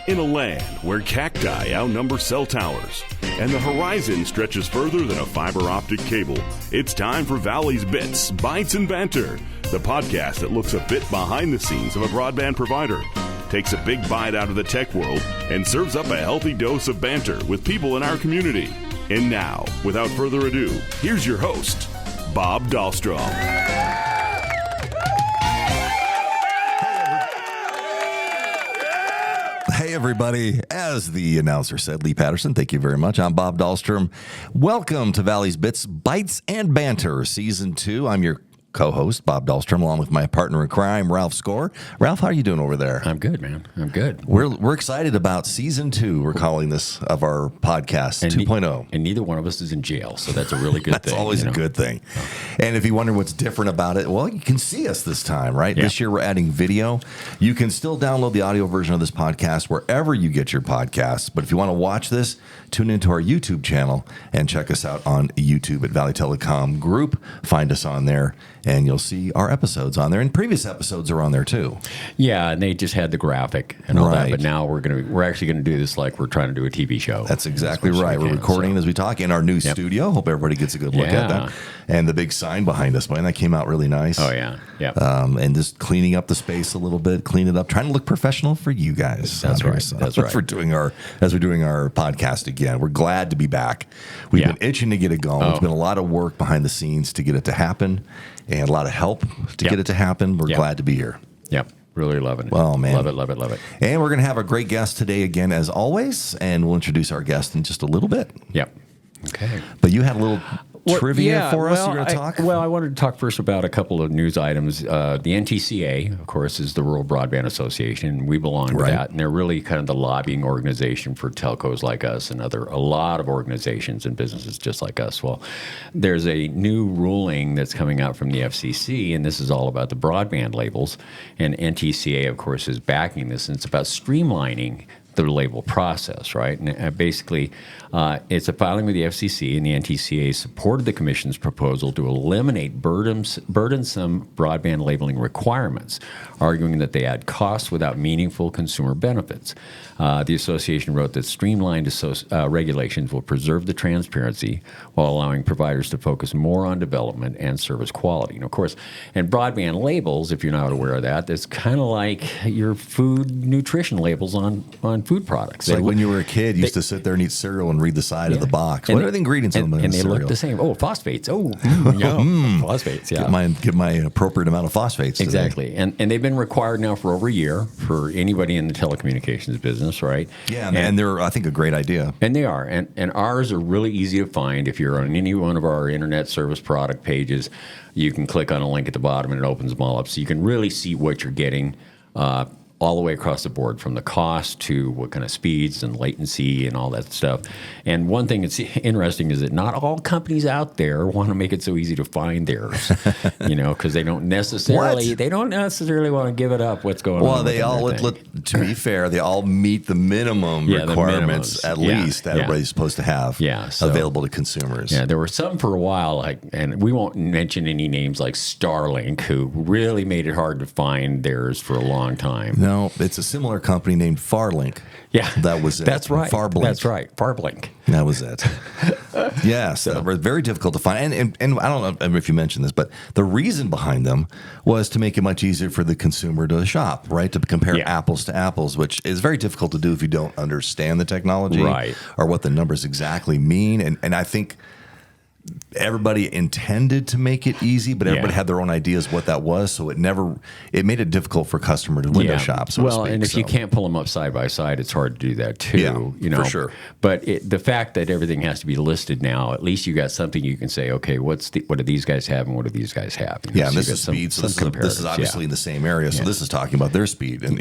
In a land where cacti outnumber cell towers and the horizon stretches further than a fiber optic cable, it's time for Valley's Bits, Bytes, and Banter, the podcast that looks a bit behind the scenes of a broadband provider, takes a big bite out of the tech world, and serves up a healthy dose of banter with people in our community. And now, without further ado, here's your host, Bob Dahlstrom. Hey, everybody. As the announcer said, Lee Patterson, thank you very much. I'm Bob Dahlstrom. Welcome to Valley's Bits, Bytes, and Banter, Season 2. I'm your co-host, Bob Dahlstrom, along with my partner in crime, Ralph Score. Ralph, how are you doing over there? I'm good, man. I'm good. We're excited about Season 2, we're calling this, of our podcast, and 2.0. And neither one of us is in jail, so that's a really good thing. That's always a good thing. Oh. And if you wonder what's different about it, well, you can see us this time, right? Yeah. This year we're adding video. You can still download the audio version of this podcast wherever you get your podcasts. But if you want to watch this, tune into our YouTube channel and check us out on YouTube at Valley TeleCom Group. Find us on there, and you'll see our episodes on there. And previous episodes are on there too. Yeah, and they just had the graphic and all that. But now we're actually going to do this like we're trying to do a TV show. That's exactly right. We're recording as we talk in our new studio. Hope everybody gets a good look at that. And the big sign behind us, man, that came out really nice. Oh yeah, yeah. And just cleaning up the space a little bit, clean it up, trying to look professional for you guys. That's right. That's right. As we're doing our podcast again. We're glad to be back. We've been itching to get it going. It's been a lot of work behind the scenes to get it to happen, and a lot of help to get it to happen. We're glad to be here. Yep. Really loving it. Well, man. Love it. And we're going to have a great guest today again, as always, and we'll introduce our guest in just a little bit. Yep. Okay. But you had a little trivia for us you're going to talk? I wanted to talk first about a couple of news items. The NTCA, of course, is the Rural Broadband Association. We belong to that, and they're really kind of the lobbying organization for telcos like us and a lot of organizations and businesses just like us. Well, there's a new ruling that's coming out from the FCC, and this is all about the broadband labels. And NTCA, of course, is backing this, and it's about streamlining the label process, right? And basically, it's a filing with the FCC, and the NTCA supported the Commission's proposal to eliminate burdensome broadband labeling requirements, arguing that they add costs without meaningful consumer benefits. The association wrote that streamlined regulations will preserve the transparency while allowing providers to focus more on development and service quality. And of course, and broadband labels, if you're not aware of that, it's kind of like your food nutrition labels on food products. It's like when you were a kid, you used to sit there and eat cereal and read the side of the box. What are the ingredients in the cereal? And they look the same. Oh, phosphates. Oh, phosphates, yeah. Get my appropriate amount of phosphates. Exactly. And they've been required now for over a year for anybody in the telecommunications business, right? Yeah, and they're, I think, a great idea. And they are. And ours are really easy to find. If you're on any one of our internet service product pages, you can click on a link at the bottom and it opens them all up. So you can really see what you're getting all the way across the board, from the cost to what kind of speeds and latency and all that stuff. And one thing that's interesting is that not all companies out there want to make it so easy to find theirs, because they don't necessarily want to give it up. What's going on? Well, they all, to be fair, they all meet the minimum requirements at least that everybody's supposed to have available to consumers. Yeah, there were some for a while, and we won't mention any names like Starlink, who really made it hard to find theirs for a long time. No, it's a similar company named Farlink. Yeah. That was it. That's right. Farblink. That's right. Farblink. That was it. Yeah, so very difficult to find. And I don't know if you mentioned this, but the reason behind them was to make it much easier for the consumer to shop, right? To compare apples to apples, which is very difficult to do if you don't understand the technology or what the numbers exactly mean. And I think everybody intended to make it easy, but everybody had their own ideas what that was, so it made it difficult for customer to window shop. So to speak, and if you can't pull them up side by side, it's hard to do that too. For sure. But the fact that everything has to be listed now, at least you got something you can say. Okay, what do these guys have and what do these guys have? And this is speed. So this is obviously in the same area. So this is talking about their speed and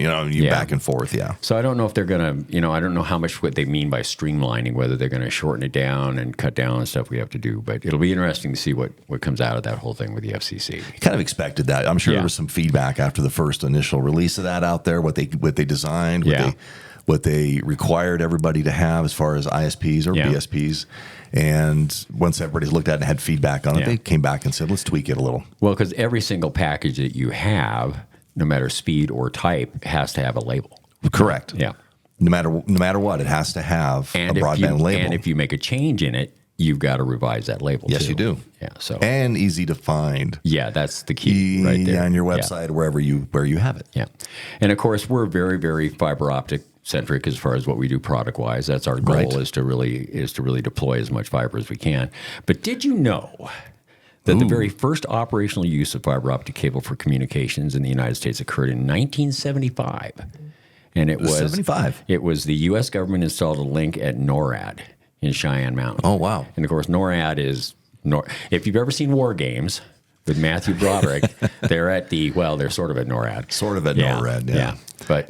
back and forth. Yeah. So I don't know if they're gonna. I don't know how much what they mean by streamlining. Whether they're going to shorten it down and cut down on stuff we have to do, but it'll be interesting to see what comes out of that whole thing with the FCC. Kind of expected that. I'm sure there was some feedback after the first initial release of that out there, what they designed, what they required everybody to have as far as ISPs or BSPs. And once everybody's looked at it and had feedback on it, they came back and said, let's tweak it a little. Well, because every single package that you have, no matter speed or type, has to have a label. Correct. Yeah. No matter what, it has to have a broadband label. And if you make a change in it, you've got to revise that label. Yes, too. you do. Yeah. So and easy to find. Yeah, that's the key right there. On your website, where you have it. Yeah, and of course we're very, very fiber optic centric as far as what we do product wise. That's our goal is to really deploy as much fiber as we can. But did you know that the very first operational use of fiber optic cable for communications in the United States occurred in 1975? And it was 75. It was the U.S. government installed a link at NORAD in Cheyenne Mountain. Oh, wow. And of course, NORAD is if you've ever seen War Games with Matthew Broderick, they're sort of at NORAD. Sort of at NORAD, yeah. But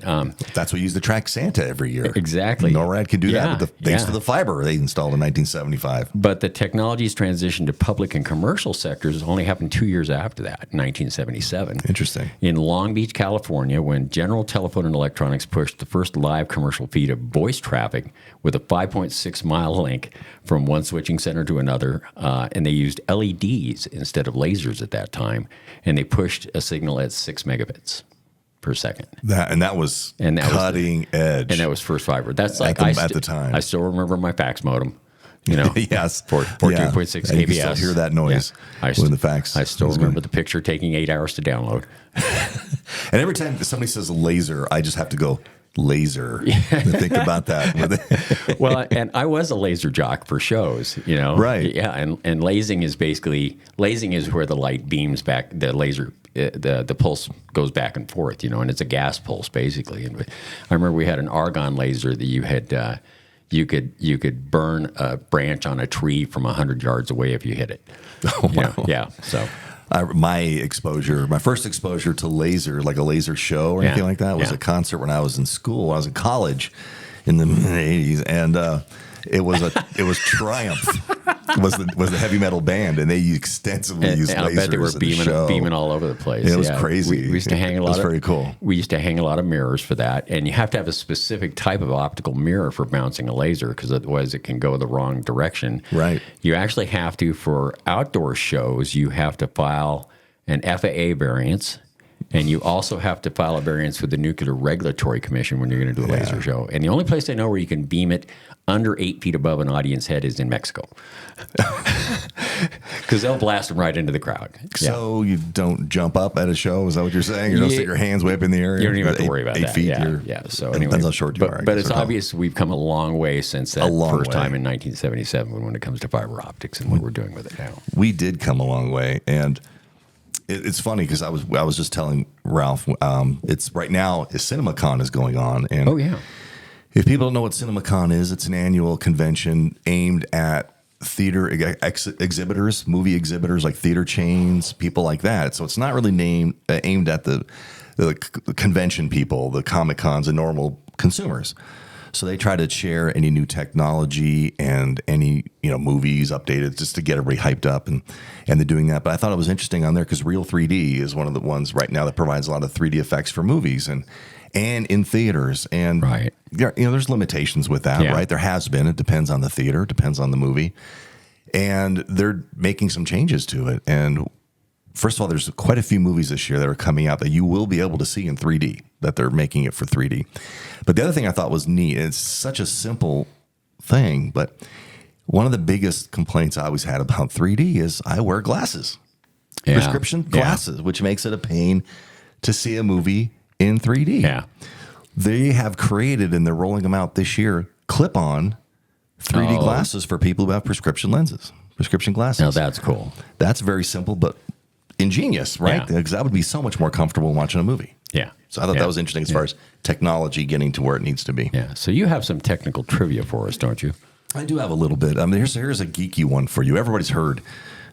that's what used to track Santa every year. Exactly. NORAD can do that thanks to the fiber they installed in 1975. But the technology's transition to public and commercial sectors only happened 2 years after that, in 1977. Interesting. In Long Beach, California, when General Telephone and Electronics pushed the first live commercial feed of voice traffic with a 5.6-mile link from one switching center to another, and they used LEDs instead of lasers at that time, and they pushed a signal at 6 megabits per second. That was cutting edge. And that was first fiber. That's like at the time. I still remember my fax modem. Yes. 14.6 kbs. You can still hear that noise when the fax. I still remember the picture taking 8 hours to download. And every time somebody says laser, I just have to go, laser. Think about that. Well, and I was a laser jock for shows, Right. Yeah, and lasing is where the light beams back, the laser, the pulse goes back and forth, and it's a gas pulse basically. And I remember we had an argon laser that you had, you could burn a branch on a tree from 100 yards away if you hit it. Oh, wow. Yeah. So. My first exposure to laser, like a laser show or anything like that, was a concert when I was in school. I was in college in the mid-'80s, and it was Triumph. was the heavy metal band, and they extensively used lasers. I bet they were beaming all over the place. It was crazy. We used to hang a lot. It was very cool. We used to hang a lot of mirrors for that, and you have to have a specific type of optical mirror for bouncing a laser, because otherwise it can go the wrong direction. Right. You actually have to, for outdoor shows, you have to file an FAA variance. And you also have to file a variance with the Nuclear Regulatory Commission when you're going to do a laser show. And the only place I know where you can beam it under 8 feet above an audience head is in Mexico. Because they'll blast them right into the crowd. So you don't jump up at a show? Is that what you're saying? You don't stick your hands way up in the air? You don't even have to worry about that. 8 feet? Yeah. So anyway, depends how short you are. But it's obvious we've come a long way since that first time in 1977 when it comes to fiber optics and what we're doing with it now. We did come a long way. And it's funny because I was just telling Ralph, it's right now CinemaCon is going on, and if people don't know what CinemaCon is, it's an annual convention aimed at theater exhibitors, movie exhibitors like theater chains, people like that. So it's not really aimed at the convention people, the Comic Cons, and normal consumers. So they try to share any new technology and any movies updated just to get everybody hyped up, and they're doing that. But I thought it was interesting on there because Real 3D is one of the ones right now that provides a lot of 3D effects for movies and in theaters. And there's limitations with that, right? There has been. It depends on the theater, it depends on the movie, and they're making some changes to it. And first of all, there's quite a few movies this year that are coming out that you will be able to see in 3D, that they're making it for 3D. But the other thing I thought was neat, and it's such a simple thing, but one of the biggest complaints I always had about 3D is I wear glasses, prescription glasses, which makes it a pain to see a movie in 3D. Yeah. They have created, and they're rolling them out this year, clip-on 3D glasses for people who have prescription glasses. Now that's cool. That's very simple, but ingenious, right? Because that would be so much more comfortable watching a movie. Yeah. So I thought that was interesting as far as technology getting to where it needs to be. Yeah. So you have some technical trivia for us, don't you? I do have a little bit. Here's a geeky one for you. Everybody's heard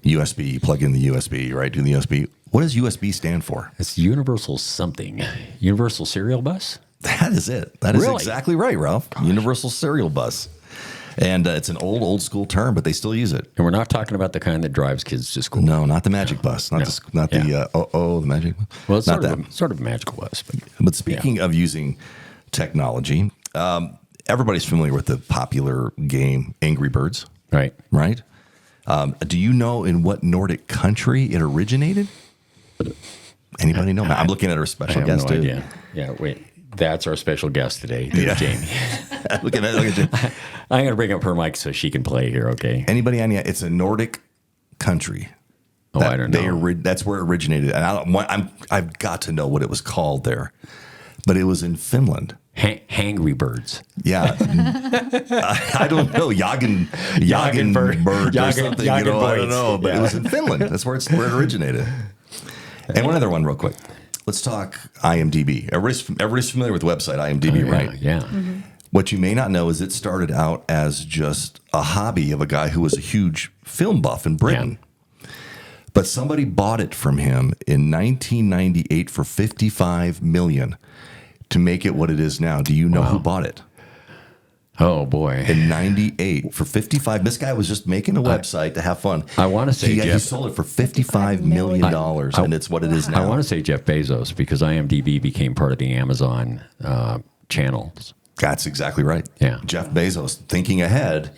USB, plug in the USB, right? Do the USB. What does USB stand for? It's Universal something. Universal Serial Bus? That is it. That is exactly right, Ralph. Universal Serial Bus. And it's an old school term, but they still use it. And we're not talking about the kind that drives kids to school. No, not the magic bus. Not the magic bus. Well, it's sort of a magical bus. But speaking of using technology, everybody's familiar with the popular game Angry Birds. Right. Right? Do you know in what Nordic country it originated? Anybody know? I'm looking at our special guest, no too. idea. Yeah, wait. That's our special guest today, Jamie. Look at you. I'm going to bring up her mic so she can play here, okay? Anybody on yet? It's a Nordic country. I don't know. That's where it originated. And I've got to know what it was called there. But it was in Finland. Hangry birds. Yeah. I don't know. Jagen bird or something. I don't know. But it was in Finland. That's where it originated. And one other one real quick. Let's talk IMDb. Everybody's familiar with the website IMDb, right? Yeah. Mm-hmm. What you may not know is it started out as just a hobby of a guy who was a huge film buff in Britain. Yeah. But somebody bought it from him in 1998 for $55 million to make it what it is now. Do you know who bought it? Oh, boy. In 98 for $55. This guy was just making a website to have fun. I want to say he sold it for $55 million, and it's what it is now. I want to say Jeff Bezos because IMDb became part of the Amazon channels. That's exactly right. Yeah. Jeff Bezos, thinking ahead,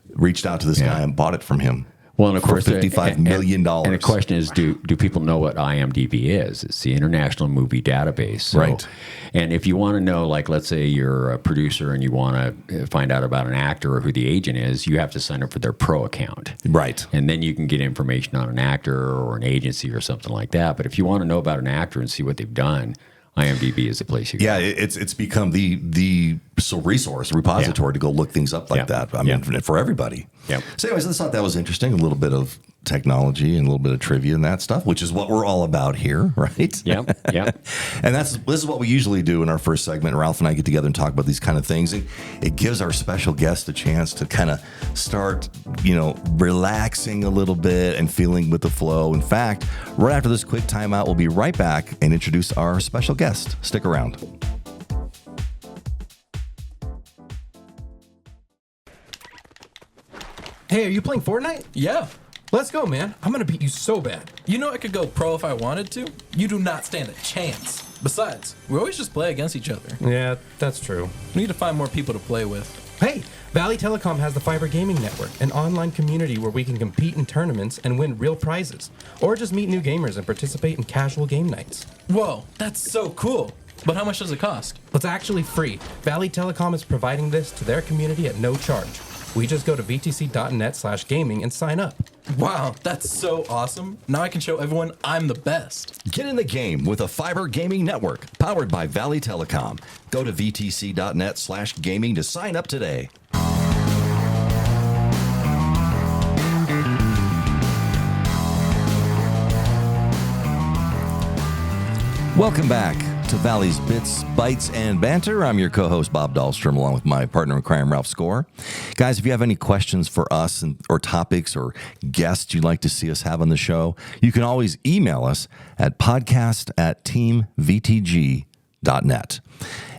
reached out to this guy and bought it from him. Well, and of course, $55 million. And the question is, do people know what IMDb is? It's the International Movie Database. So, right. And if you want to know, like, let's say you're a producer and you want to find out about an actor or who the agent is, you have to sign up for their pro account. Right. And then you can get information on an actor or an agency or something like that. But if you want to know about an actor and see what they've done, IMDb is the place you go. Yeah, it's become the resource, repository to go look things up like that. I mean, for everybody. Yep. So anyways, I thought that was interesting. A little bit of technology and a little bit of trivia and that stuff, which is what we're all about here, right? Yep. And this is what we usually do in our first segment. Ralph and I get together and talk about these kind of things. And it gives our special guest a chance to kind of start, relaxing a little bit and feeling with the flow. In fact, right after this quick timeout, we'll be right back and introduce our special guest. Stick around. Hey, are you playing Fortnite? Yeah. Let's go, man. I'm gonna beat you so bad. You know I could go pro if I wanted to. You do not stand a chance. Besides, we always just play against each other. Yeah, that's true. We need to find more people to play with. Hey, Valley Telecom has the Fiber Gaming Network, an online community where we can compete in tournaments and win real prizes, or just meet new gamers and participate in casual game nights. Whoa, that's so cool. But how much does it cost? It's actually free. Valley Telecom is providing this to their community at no charge. We just go to vtc.net/gaming and sign up. Wow, that's so awesome. Now I can show everyone I'm the best. Get in the game with a Fiber Gaming Network powered by Valley Telecom. Go to vtc.net/gaming to sign up today. Welcome back to Valley's Bits, Bites, and Banter. I'm your co-host, Bob Dahlstrom, along with my partner in crime, Ralph Score. Guys, if you have any questions for us or topics or guests you'd like to see us have on the show, you can always email us at podcast@teamvtg.net.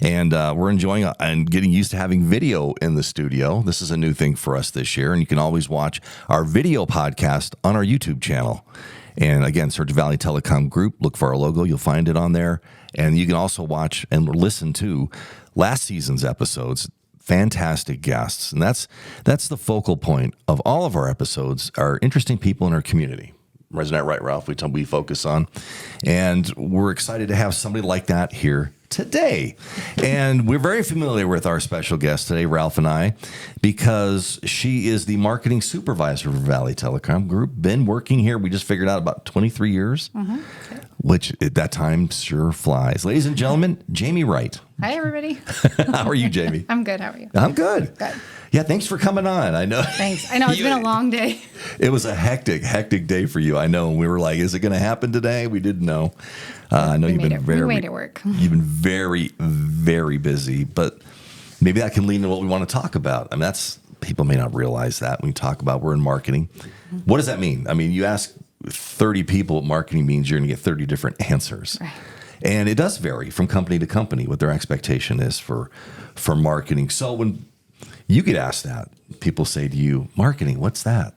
And we're enjoying and getting used to having video in the studio. This is a new thing for us this year, and you can always watch our video podcast on our YouTube channel. And again, search Valley Telecom Group, look for our logo, you'll find it on there. And you can also watch and listen to last season's episodes. Fantastic guests. And that's the focal point of all of our episodes, are interesting people in our community. Isn't that right, Ralph? We focus on. And we're excited to have somebody like that here today. And we're very familiar with our special guest today, Ralph and I, because she is the marketing supervisor for Valley Telecom Group. Been working here, we just figured out, about 23 years, which at that time sure flies. Ladies and gentlemen, Jamie Wright. Hi, everybody. How are you, Jamie? I'm good. How are you? I'm good. Good. Yeah, thanks for coming on. I know. Thanks. I know it's been a long day. It was a hectic day for you. I know. And we were like, is it going to happen today? We didn't know. I know we made it work. You've been very, very busy, but maybe that can lead into what we want to talk about. I mean, people may not realize that when you talk about we're in marketing. What does that mean? I mean, you ask 30 people what marketing means, you're going to get 30 different answers. Right. And it does vary from company to company what their expectation is for marketing. So when you get asked that, people say to you, marketing, what's that?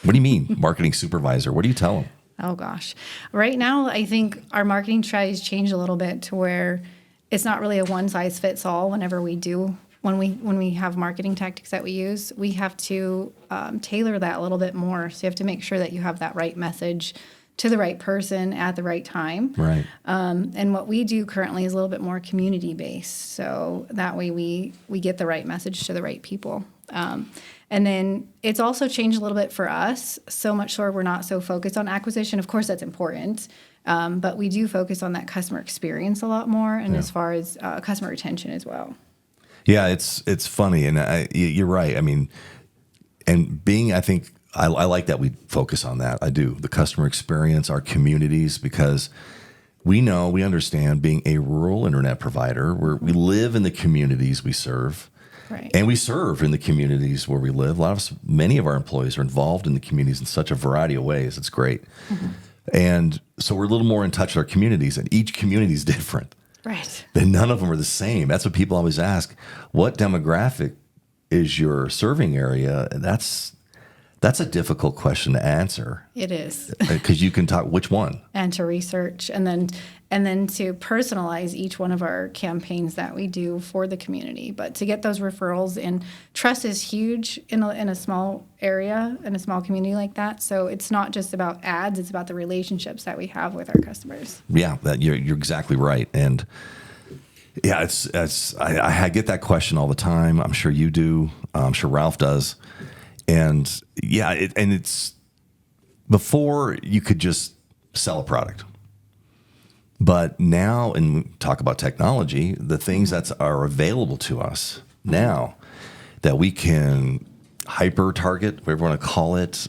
What do you mean, marketing supervisor? What do you tell them? Oh, gosh. Right now, I think our marketing strategies changed a little bit to where it's not really a one-size-fits-all when we have marketing tactics that we use. We have to tailor that a little bit more. So you have to make sure that you have that right message to the right person at the right time. Right. And what we do currently is a little bit more community based. So that way we get the right message to the right people. And then it's also changed a little bit for us, so much so we're not so focused on acquisition. Of course, that's important, but we do focus on that customer experience a lot more, and as far as customer retention as well. Yeah, it's funny, and you're right. I mean, and I think I like that we focus on that. I do. The customer experience, our communities, because we understand being a rural internet provider, we live in the communities we serve. Right. And we serve in the communities where we live. Many of our employees are involved in the communities in such a variety of ways. It's great. Mm-hmm. And so we're a little more in touch with our communities, and each community is different. Right. And none of them are the same. That's what people always ask. What demographic is your serving area? That's a difficult question to answer. It is. Because you can talk which one. And to research and then to personalize each one of our campaigns that we do for the community. But to get those referrals, and trust is huge in a small area, in a small community like that. So it's not just about ads, it's about the relationships that we have with our customers. Yeah, you're exactly right. And yeah, I get that question all the time. I'm sure you do. I'm sure Ralph does. And yeah, it's before you could just sell a product. But now, and we talk about technology, the things that are available to us now that we can hyper target, whatever you want to call it,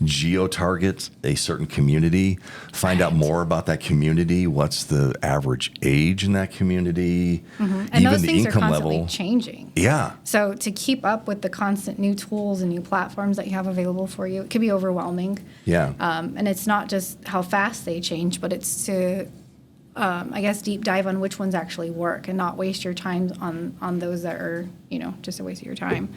geo target a certain community, find out more about that community, what's the average age in that community, and even those the things income are constantly level. changing. Yeah. So to keep up with the constant new tools and new platforms that you have available for you, it can be overwhelming. Yeah. And it's not just how fast they change, but it's to I guess deep dive on which ones actually work and not waste your time on those that are, just a waste of your time.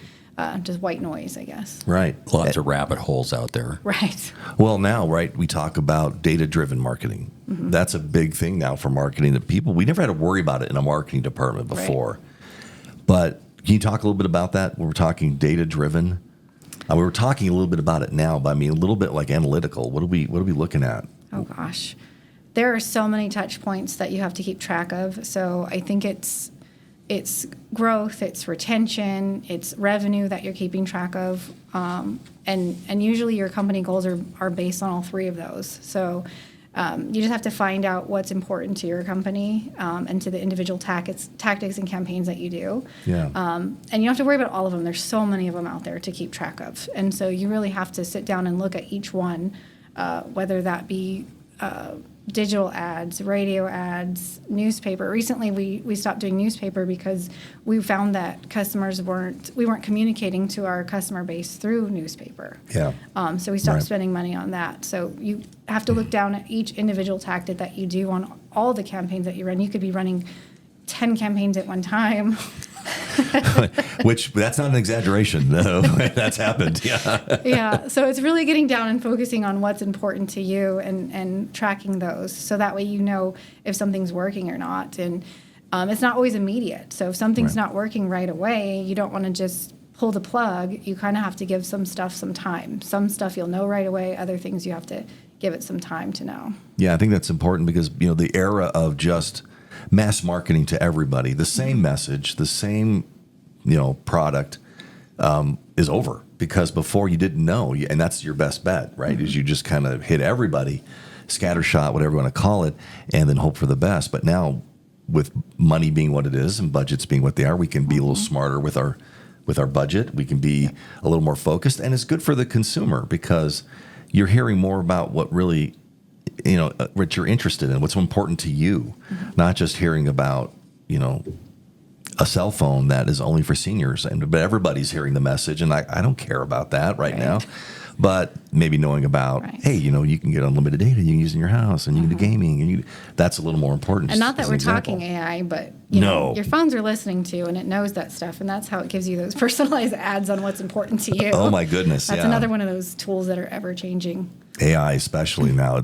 Just white noise, I guess. Right. Lots of rabbit holes out there. Right. Well, now, right, we talk about data-driven marketing. Mm-hmm. That's a big thing now for marketing that we never had to worry about it in a marketing department before. Right. But can you talk a little bit about that? When we're talking data-driven, we were talking a little bit about it now, but I mean, a little bit like analytical. What are we looking at? Oh, gosh. There are so many touch points that you have to keep track of. So I think it's growth, it's retention, it's revenue that you're keeping track of, and usually your company goals are based on all three of those. So you just have to find out what's important to your company and to the individual tactics and campaigns that you do. Yeah. And you don't have to worry about all of them. There's so many of them out there to keep track of, and so you really have to sit down and look at each one, whether that be digital ads, radio ads, newspaper. Recently, we stopped doing newspaper because we found that we weren't communicating to our customer base through newspaper. Yeah. So we stopped spending money on that. So you have to look down at each individual tactic that you do on all the campaigns that you run. You could be running 10 campaigns at one time. Which, that's not an exaggeration. No, that's happened. Yeah. Yeah. So it's really getting down and focusing on what's important to you and tracking those. So that way you know if something's working or not. And it's not always immediate. So if something's not working right away, you don't want to just pull the plug. You kind of have to give some stuff some time. Some stuff you'll know right away. Other things you have to give it some time to know. Yeah, I think that's important because, the era of just mass marketing to everybody, the same message, the same, product is over, because before you didn't know, and that's your best bet, right? Is you just kind of hit everybody, scattershot, whatever you want to call it, and then hope for the best. But now, with money being what it is and budgets being what they are, we can be a little smarter with our budget. We can be a little more focused, and it's good for the consumer because you're hearing more about what really, what you're interested in, what's important to you, not just hearing about, a cell phone that is only for seniors, but everybody's hearing the message, and I don't care about that right now. But maybe knowing about, hey, you can get unlimited data you can use in your house, and you can do gaming, and that's a little more important. And not that we're talking AI, but your phones are listening to, and it knows that stuff, and that's how it gives you those personalized ads on what's important to you. Oh my goodness, that's another one of those tools that are ever changing. AI, especially now,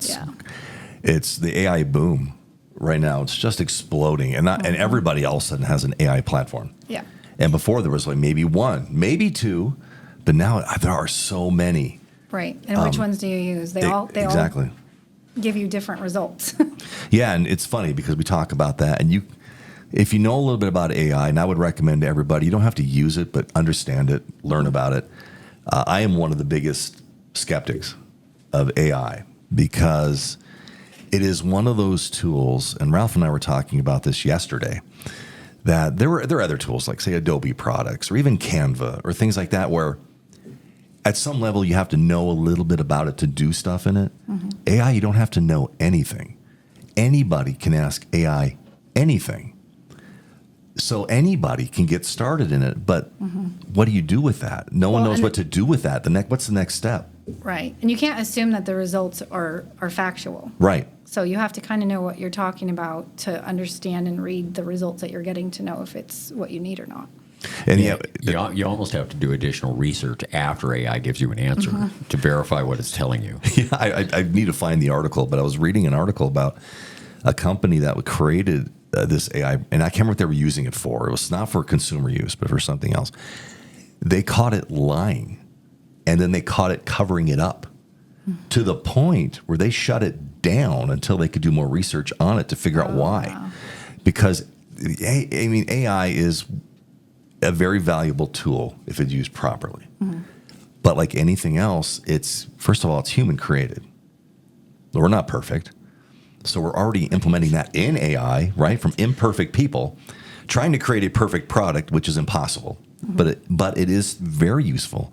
it's the AI boom. Right now, it's just exploding, and everybody all of a sudden has an AI platform. Yeah. And before there was like maybe one, maybe two, but now there are so many. Right. And which ones do you use? They all exactly. give you different results. Yeah, and it's funny because we talk about that, and if you know a little bit about AI, and I would recommend to everybody, you don't have to use it, but understand it, learn about it. I am one of the biggest skeptics of AI because it is one of those tools, and Ralph and I were talking about this yesterday, that there are other tools like, say, Adobe products or even Canva or things like that where at some level you have to know a little bit about it to do stuff in it. AI, you don't have to know anything. Anybody can ask AI anything. So anybody can get started in it, but what do you do with that? No one knows what to do with that. What's the next step? Right. And you can't assume that the results are factual. Right. So you have to kind of know what you're talking about to understand and read the results that you're getting to know if it's what you need or not. And you almost have to do additional research after AI gives you an answer to verify what it's telling you. Yeah, I need to find the article, but I was reading an article about a company that created this AI, and I can't remember what they were using it for. It was not for consumer use, but for something else. They caught it lying, and then they caught it covering it up to the point where they shut it down until they could do more research on it to figure out why. Wow. Because, I mean, AI is a very valuable tool if it's used properly. But like anything else, first of all, it's human created. We're not perfect. So we're already implementing that in AI, right? From imperfect people, trying to create a perfect product, which is impossible. But it is very useful,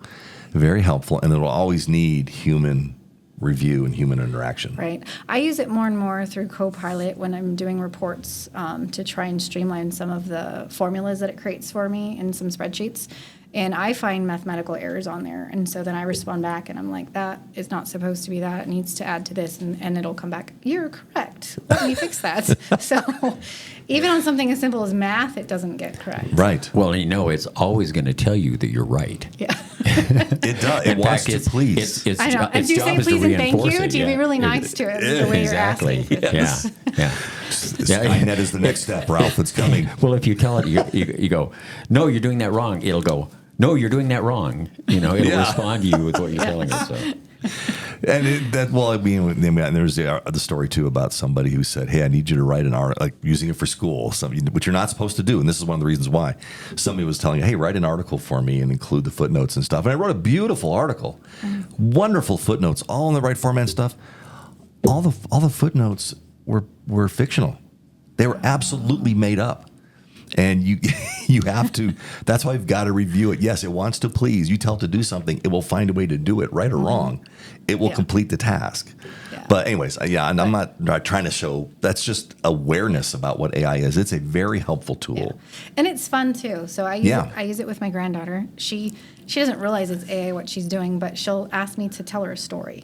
very helpful, and it will always need human review and human interaction. Right. I use it more and more through Copilot when I'm doing reports to try and streamline some of the formulas that it creates for me in some spreadsheets. And I find mathematical errors on there. And so then I respond back and I'm like, that is not supposed to be that. It needs to add to this. And it'll come back, you're correct. Let me fix that. So even on something as simple as math, it doesn't get correct. Right. Well, it's always going to tell you that you're right. Yeah. It does. It wants to please. I know. And do you say please and thank you? Do you be really nice to it the way you're asking for this? Yeah. That is the next step, Ralph. It's coming. Well, if you tell it, you go, no, you're doing that wrong. It'll go, no, you're doing that wrong. It'll respond to you with what you're telling it. So. And there's the story too about somebody who said, "Hey, I need you to write an article, like using it for school, something which you're not supposed to do." And this is one of the reasons why. Somebody was telling you, "Hey, write an article for me and include the footnotes and stuff." And I wrote a beautiful article, wonderful footnotes, all in the right format and stuff. All the footnotes were fictional. They were absolutely made up. And you have to, that's why you've got to review it. Yes, it wants to please. You tell it to do something, it will find a way to do it, right or wrong. It will complete the task. Yeah. But anyways, and I'm not trying to show, that's just awareness about what AI is. It's a very helpful tool. Yeah. And it's fun too. So I use it with my granddaughter. She doesn't realize it's AI what she's doing, but she'll ask me to tell her a story.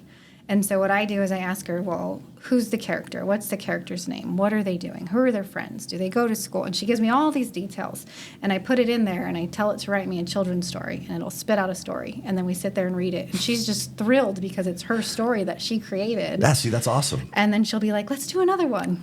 And so what I do is I ask her, well, who's the character? What's the character's name? What are they doing? Who are their friends? Do they go to school? And she gives me all these details. And I put it in there and I tell it to write me a children's story. And it'll spit out a story. And then we sit there and read it. And she's just thrilled because it's her story that she created. That's awesome. And then she'll be like, let's do another one.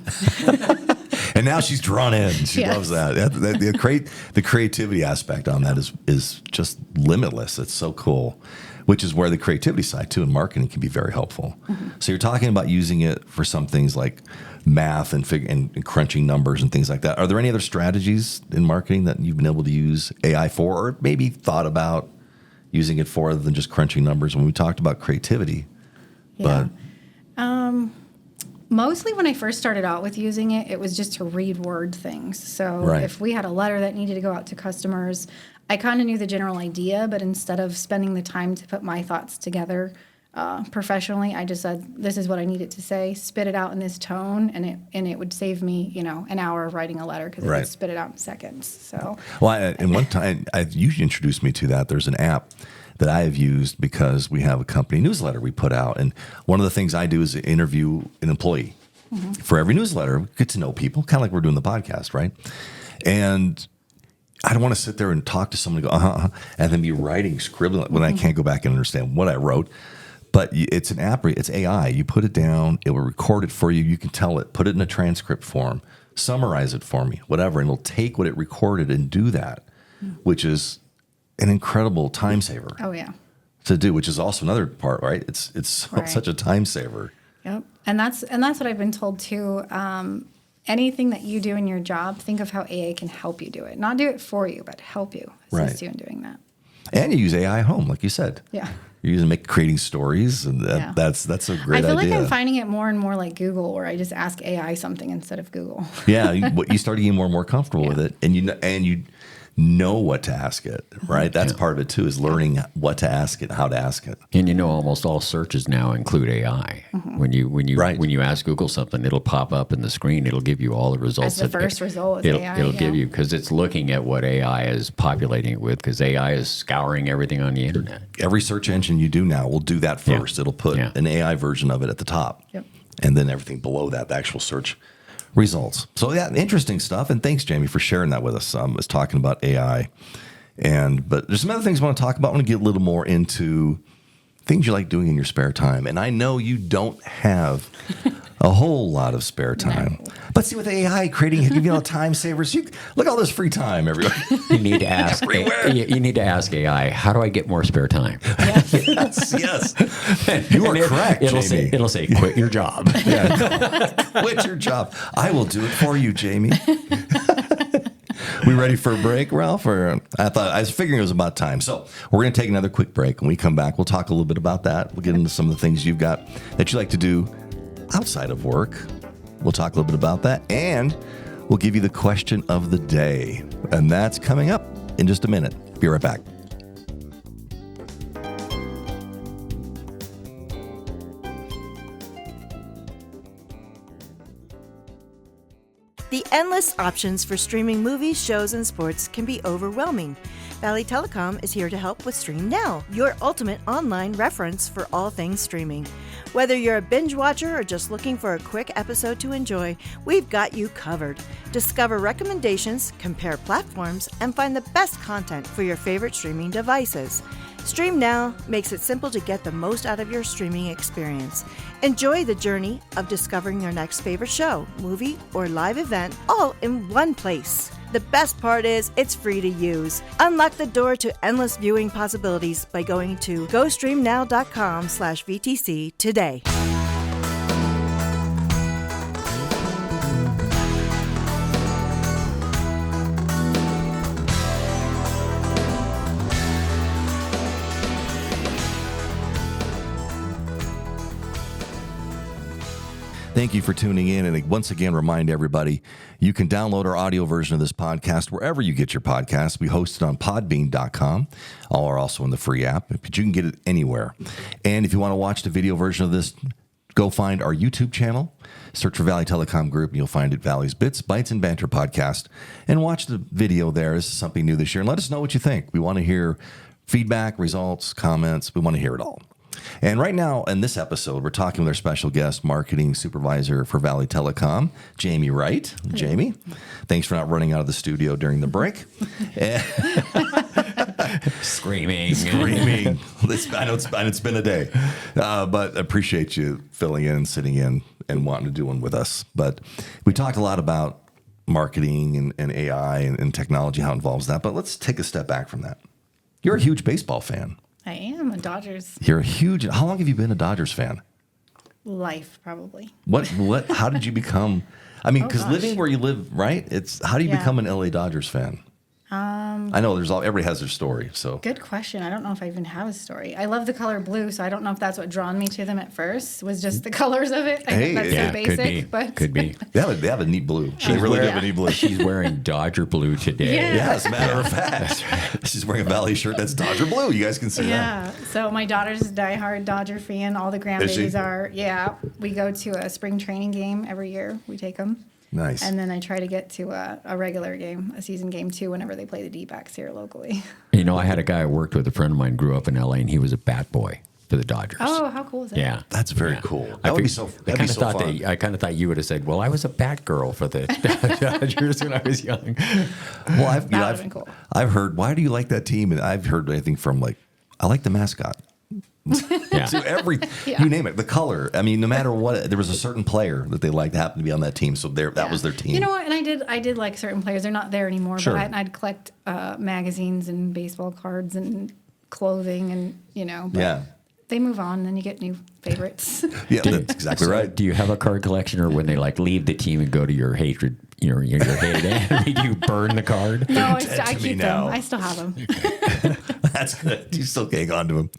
And now she's drawn in. She loves that. The creativity aspect on that is just limitless. It's so cool. Which is where the creativity side, too, in marketing can be very helpful. So you're talking about using it for some things like math and crunching numbers and things like that. Are there any other strategies in marketing that you've been able to use AI for, or maybe thought about using it for other than just crunching numbers when we talked about creativity? Yeah. Mostly when I first started out with using it, it was just to read word things. So if we had a letter that needed to go out to customers, I kind of knew the general idea, but instead of spending the time to put my thoughts together professionally, I just said, this is what I need it to say, spit it out in this tone, and it would save me, an hour of writing a letter because it would spit it out in seconds. So, and one time, you introduced me to that. There's an app that I have used because we have a company newsletter we put out, and one of the things I do is interview an employee for every newsletter. Get to know people, kind of like we're doing the podcast, right? And I don't want to sit there and talk to someone and go, and then be scribbling when I can't go back and understand what I wrote. But it's an app, it's AI. You put it down, it will record it for you. You can tell it, put it in a transcript form, summarize it for me, whatever. And it'll take what it recorded and do that, which is an incredible time saver. Oh, yeah. To do, which is also another part, right? It's such a time saver. Yep. And that's what I've been told too. Anything that you do in your job, think of how AI can help you do it. Not do it for you, but help you assist you in doing that. And you use AI at home, like you said. Yeah. You're using creating stories, and that's a great idea. I feel like I'm finding it more and more like Google, where I just ask AI something instead of Google. Yeah, you start getting more and more comfortable with it, and you know what to ask it, right? That's part of it too, is learning what to ask it, how to ask it. And almost all searches now include AI. When you ask Google something, it'll pop up in the screen. It'll give you all the results. As the first result is AI. It'll give you, because it's looking at what AI is populating it with, because AI is scouring everything on the internet. Every search engine you do now will do that first. It'll put an AI version of it at the top. Yep. And then everything below that, the actual search results. So interesting stuff. And thanks, Jamie, for sharing that with us. I was talking about AI, but there's some other things I want to talk about. I want to get a little more into things you like doing in your spare time. And I know you don't have a whole lot of spare time. No. But see, with AI giving you all time savers, look at all this free time, everybody. You need to ask. You need to ask AI, how do I get more spare time? Yes. You are correct, Jamie. It'll say, quit your job. Quit your job. I will do it for you, Jamie. We ready for a break, Ralph? Or I was figuring it was about time. So we're going to take another quick break. When we come back, we'll talk a little bit about that. We'll get into some of the things you've got that you like to do outside of work. We'll talk a little bit about that, and we'll give you the question of the day. And that's coming up in just a minute. Be right back. The endless options for streaming movies, shows, and sports can be overwhelming. Valley Telecom is here to help with Stream Now, your ultimate online reference for all things streaming. Whether you're a binge watcher or just looking for a quick episode to enjoy, we've got you covered. Discover recommendations, compare platforms, and find the best content for your favorite streaming devices. Stream Now makes it simple to get the most out of your streaming experience. Enjoy the journey of discovering your next favorite show, movie, or live event all in one place. The best part is it's free to use. Unlock the door to endless viewing possibilities by going to gostreamnow.com/VTC today. Thank you for tuning in. And once again, remind everybody, you can download our audio version of this podcast wherever you get your podcasts. We host it on podbean.com. All are also in the free app, but you can get it anywhere. And if you want to watch the video version of this, go find our YouTube channel. Search for Valley Telecom Group. You'll find it Valley's Bits, Bites, and Banter podcast. And watch the video there. This is something new this year. And let us know what you think. We want to hear feedback, results, comments. We want to hear it all. And right now, in this episode, we're talking with our special guest, Marketing Supervisor for Valley Telecom, Jamie Wright. Jamie, thanks for not running out of the studio during the break. Screaming. I know it's been a day, but appreciate you filling in and sitting in and wanting to do one with us. But we talked a lot about marketing and AI and technology, how it involves that. But let's take a step back from that. You're a huge baseball fan. I am a Dodgers. You're a huge. How long have you been a Dodgers fan? Life, probably. What? How did you become? I mean, because living where you live, right? How do you become an LA Dodgers fan? I know everybody has their story. So good question. I don't know if I even have a story. I love the color blue, so I don't know if that's what drawn me to them at first. Was just the colors of it. I think that's so basic, could be. They have a neat blue. They really do have a neat blue. She's wearing Dodger blue today. Yeah, as a matter of fact, she's wearing a Valley shirt that's Dodger blue. You guys can see that. Yeah. So my daughter's a diehard Dodger fan. All the grandbabies are. Yeah. We go to a spring training game every year. We take them. Nice. And then I try to get to a regular game, a season game too, whenever they play the D-backs here locally. You know, I had a guy I worked with, a friend of mine grew up in L.A., and he was a bat boy for the Dodgers. Oh, how cool is that? Yeah. That's very cool. That would be so fun. I kind of thought you would have said, well, I was a bat girl for the Dodgers when I was young. Well, That would have been cool. I've heard, why do you like that team? And I've heard anything from I like the mascot. Yeah. So you name it, the color. I mean, no matter what, there was a certain player that they liked to happen to be on that team. So that was their team. You know what? And I did like certain players. They're not there anymore. Sure. But I'd collect magazines and baseball cards and clothing and But yeah. they move on, then you get new favorites. Yeah, that's exactly right. Do you have a card collection, or when they like leave the team and go to your hatred, your hated enemy, do you burn the card? No, Dead I to me keep now. them. I still have them. That's good. You still hang on to them.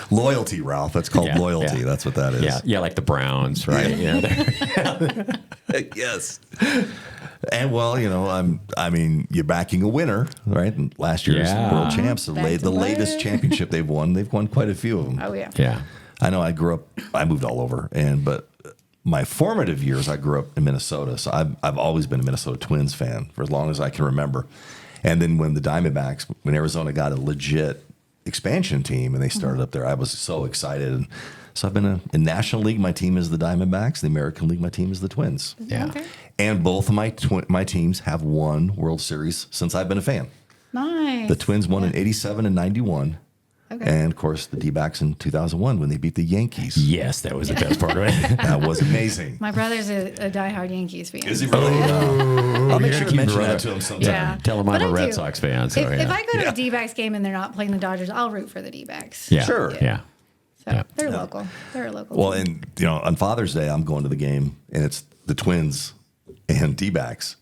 Loyalty, Ralph. That's called loyalty. Yeah. That's what that is. Yeah, like the Browns, right? Yes. And well, you're backing a winner, right? And last year's Yeah. world champs, the Back to latest work. championship they've won quite a few of them. Oh, yeah. Yeah. I know I moved all over, but my formative years, I grew up in Minnesota. So I've always been a Minnesota Twins fan for as long as I can remember. And then when the Diamondbacks, when Arizona got a legit expansion team and they started up there, I was so excited. And so I've been in National League, my team is the Diamondbacks. The American League, my team is the Twins. Yeah. Okay. And both of my teams have won World Series since I've been a fan. Nice. The Twins won in 87 and 91. Okay. And, of course, the D-backs in 2001 when they beat the Yankees. Yes, that was the best part of it. That was amazing. My brother's a diehard Yankees fan. Is he really? I'll make sure to mention that to him sometime. Yeah. Tell them But I'm a I Red do. Sox fan. So, If yeah. I go to Yeah. a D-backs game and they're not playing the Dodgers, I'll root for the D-backs. yeah. Sure. Yeah. So Yeah. they're local. They're a local. Well, team. and, on Father's Day, I'm going to the game, and it's the Twins and D-backs.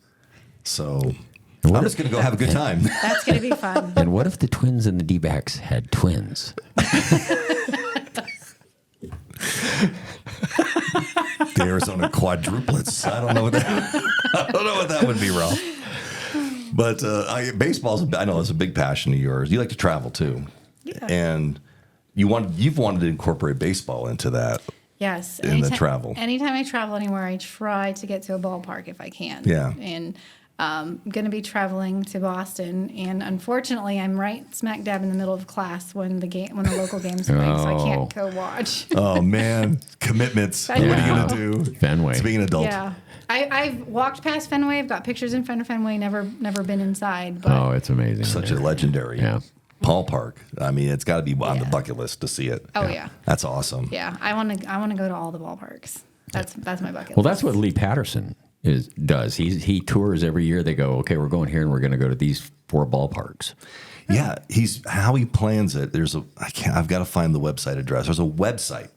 So I'm just going to go have a good time. That's going to be fun. And what if the Twins and the D-backs had twins? The Arizona quadruplets. I don't know what that would be, Ralph. But baseball's, I know it's a big passion of yours. You like to travel too. Yeah. And you've wanted to incorporate baseball into that. Yes. In the travel. Anytime I travel anywhere, I try to get to a ballpark if I can. Yeah. And I'm going to be traveling to Boston, and unfortunately, I'm right smack dab in the middle of class when the local game's playing, so I can't go watch. Oh, man. Commitments. What are you Yeah. going to do? Fenway. To being an adult. Yeah. I've walked past Fenway. I've got pictures in front of Fenway. Never been inside. But Oh, it's amazing. Such a legendary ballpark. I mean, it's got to be on the bucket list to see it. Oh, yeah. That's awesome. yeah, I want to go to all the ballparks. That's my bucket. Well, list. that's what Lee Patterson does. He tours every year. They go, okay, we're going here and we're going to go to these 4 ballparks. Yeah, how he plans it. I've got to find the website address. There's a website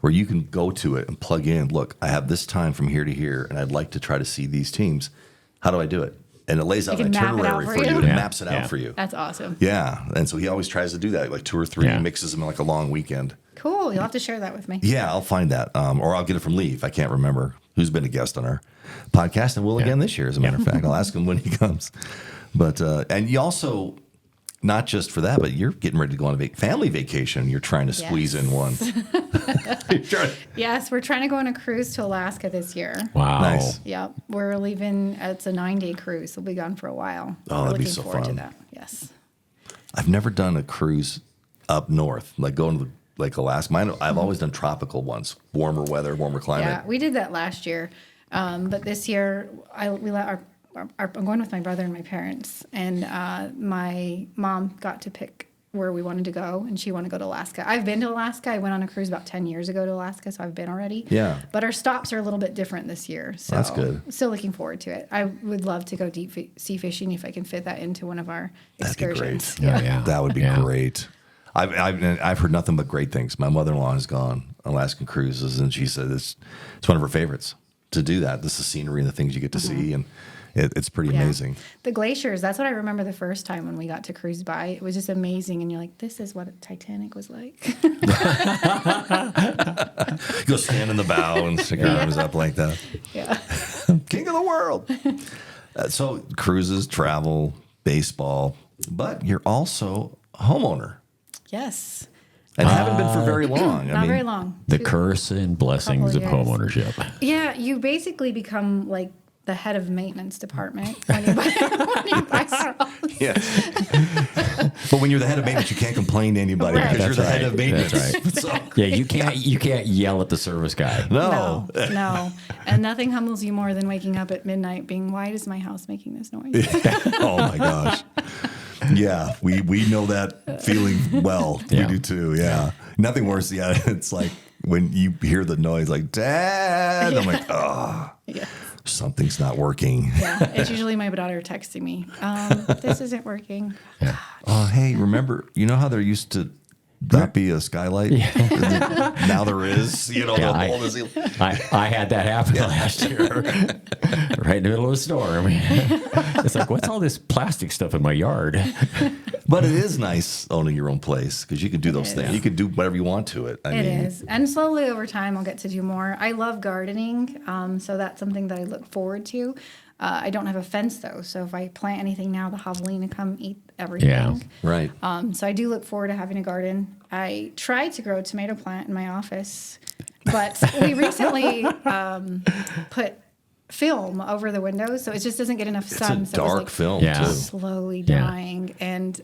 where you can go to it and plug in. Look, I have this time from here to here, and I'd like to try to see these teams. How do I do it? And it lays out an can map it out itinerary for for you. you, and it Yeah. maps it out for you. That's awesome. Yeah, and so he always tries to do that, like 2 or 3, Yeah. mixes them in like a long weekend. Cool. You'll have to share that with me. Yeah, I'll find that, or I'll get it from Lee if I can't remember who's been a guest on our podcast, and will again this year. As a matter of fact, I'll ask him when he comes. But and you also, not just for that, but you're getting ready to go on a family vacation. You're trying to squeeze in one. Yes, we're trying to go on a cruise to Alaska this year. Wow. Nice. Yep, we're leaving. It's a 9-day cruise. We'll be gone for a while. Oh, we're that'd be looking so forward fun. to that. Yes. I've never done a cruise up north, like going to Alaska. I've always done tropical ones, warmer weather, warmer climate. Yeah, we did that last year, but this year I'm going with my brother and my parents, and my mom got to pick where we wanted to go, and she wanted to go to Alaska. I've been to Alaska. I went on a cruise about 10 years ago to Alaska, so I've been already. Yeah. But our stops are a little bit different this year, so That's good. Still looking forward to it. I would love to go deep sea fishing if I can fit that into one of our That'd be excursions. great. Yeah. That would be Yeah. great. I've heard nothing but great things. My mother-in-law has gone on Alaskan cruises, and she said it's one of her favorites to do that. This is scenery and the things you get to see, and it's pretty Yeah. amazing. The glaciers, that's what I remember the first time when we got to cruise by. It was just amazing, and you're like, this is what Titanic was like. Go stand in the bow and stick your arms up like that. Yeah. King of the world. So cruises, travel, baseball, but you're also a homeowner. Yes. And haven't been for very long. Not very long. The curse and blessings of Couple homeownership. Yeah, you basically become like the head of maintenance department when you buy a house. Yeah. But when you're the head of maintenance, you can't complain to anybody Right. because you're That's the head right. of maintenance. That's So- Yeah, you can't yell at the service guy. no. No. And nothing humbles you more than waking up at midnight being, why is my house making this noise? Oh my gosh. Yeah, we know that feeling well. Yeah. We do too. Yeah. Nothing worse. Yeah, it's like when you hear the noise, like Dad. I'm like, oh, Yeah. something's not working. Yeah. It's usually my daughter texting me, this isn't working. Oh, hey, remember? You know how there used to not be a skylight? Now there is. You know, Yeah, the whole is. I had that happen last year, right in the middle of a storm. It's like, what's all this plastic stuff in my yard? But it is nice owning your own place because you can do those things. You can do whatever you want to it. It is. And slowly over time, I'll get to do more. I love gardening, so that's something that I look forward to. I don't have a fence, though, so if I plant anything now, the javelina come eat everything. Yeah, right. So I do look forward to having a garden. I tried to grow a tomato plant in my office, but we recently put film over the windows, so it just doesn't get enough sun. It's a so dark it was film, Yeah. too. slowly dying. And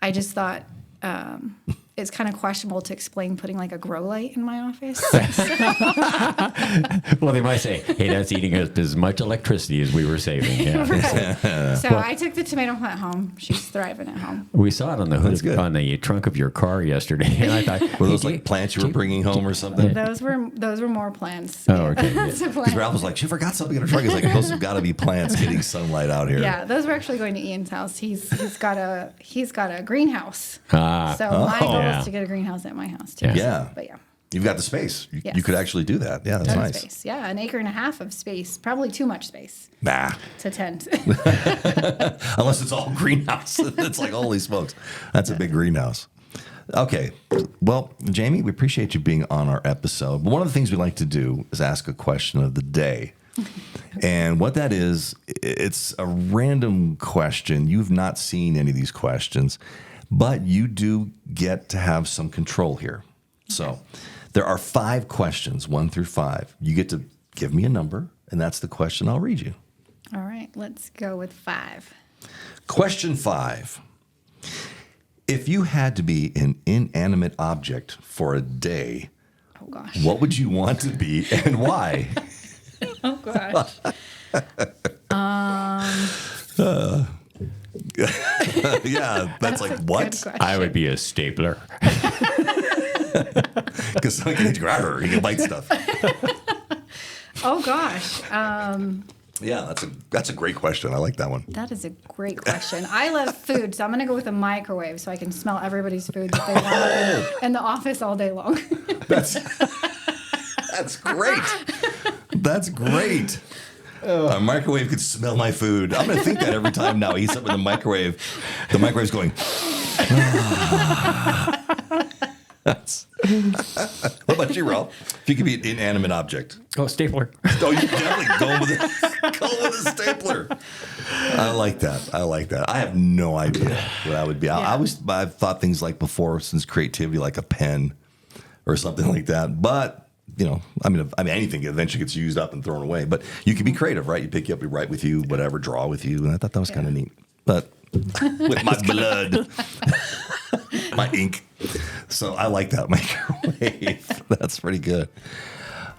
I just thought it's kind of questionable to explain putting like a grow light in my office. Well, they might say, hey, that's eating up as much electricity as we were saving. Yeah. Right. So I took the tomato plant home. She's thriving at home. We saw it on the hood, That's good. on the trunk of your car yesterday. And I thought, Were those like plants you were bringing home or something? Those were more plants. Oh, okay. That's a plant. Because Ralph was like, she forgot something in her trunk. He's like, those have got to be plants getting sunlight out here. Yeah, those were actually going to Ian's house. He's got a greenhouse. So my goal yeah. is to get a greenhouse at my house too. Yeah. But yeah. You've got the space. Yes. You could actually do that. Yeah, that's Ton of nice. space. Yeah, an acre and a half of space. Probably too much space Nah. to tent. Unless it's all greenhouse. It's like, holy smokes. That's a big greenhouse. Okay. Well, Jamie, we appreciate you being on our episode. But one of the things we like to do is ask a question of the day. And what that is, it's a random question. You've not seen any of these questions, but you do get to have some control here. So there are 5 questions, 1 through 5. You get to give me a number, and that's the question I'll read you. All right, let's go with 5. Question 5. If you had to be an inanimate object for a day, Oh gosh. what would you want to be and why? Oh gosh. Yeah, that's like, a what? good question. I would be a stapler. Because someone can grab her, he can bite stuff. Oh gosh. Yeah, that's a great question. I like that one. That is a great question. I love food, so I'm going to go with a microwave so I can smell everybody's food that they want in the office all day long. That's great. That's great. A microwave could smell my food. I'm going to think that every time now. He's up in the microwave. The microwave's going. What about you, Ralph? If you could be an inanimate object. Oh, stapler. Oh, you definitely go with a stapler. I like that. I have no idea what I would be. I've thought things like before, since creativity, like a pen or something like that. But I mean, anything eventually gets used up and thrown away. But you can be creative, right? You pick you up, you write with you, whatever, draw with you, and I thought that was kind of neat. But with my blood, my ink. So I like that microwave. That's pretty good.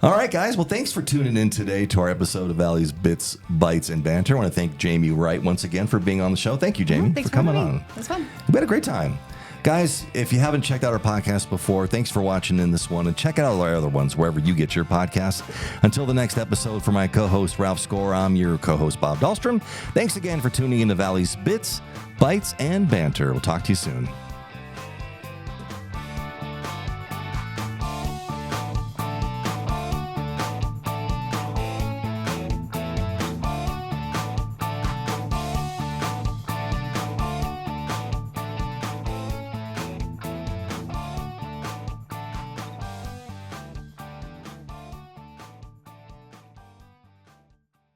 All right, guys. Well, thanks for tuning in today to our episode of Valley's Bits, Bites, and Banter. I want to thank Jamie Wright once again for being on the show. Thank you, Jamie, Thanks for coming having me. on. It was fun. We had a great time. Guys, if you haven't checked out our podcast before, thanks for watching in this one, and check out all our other ones wherever you get your podcasts. Until the next episode, for my co-host Ralph Score, I'm your co-host Bob Dahlstrom. Thanks again for tuning in to Valley's Bits, Bites, and Banter. We'll talk to you soon.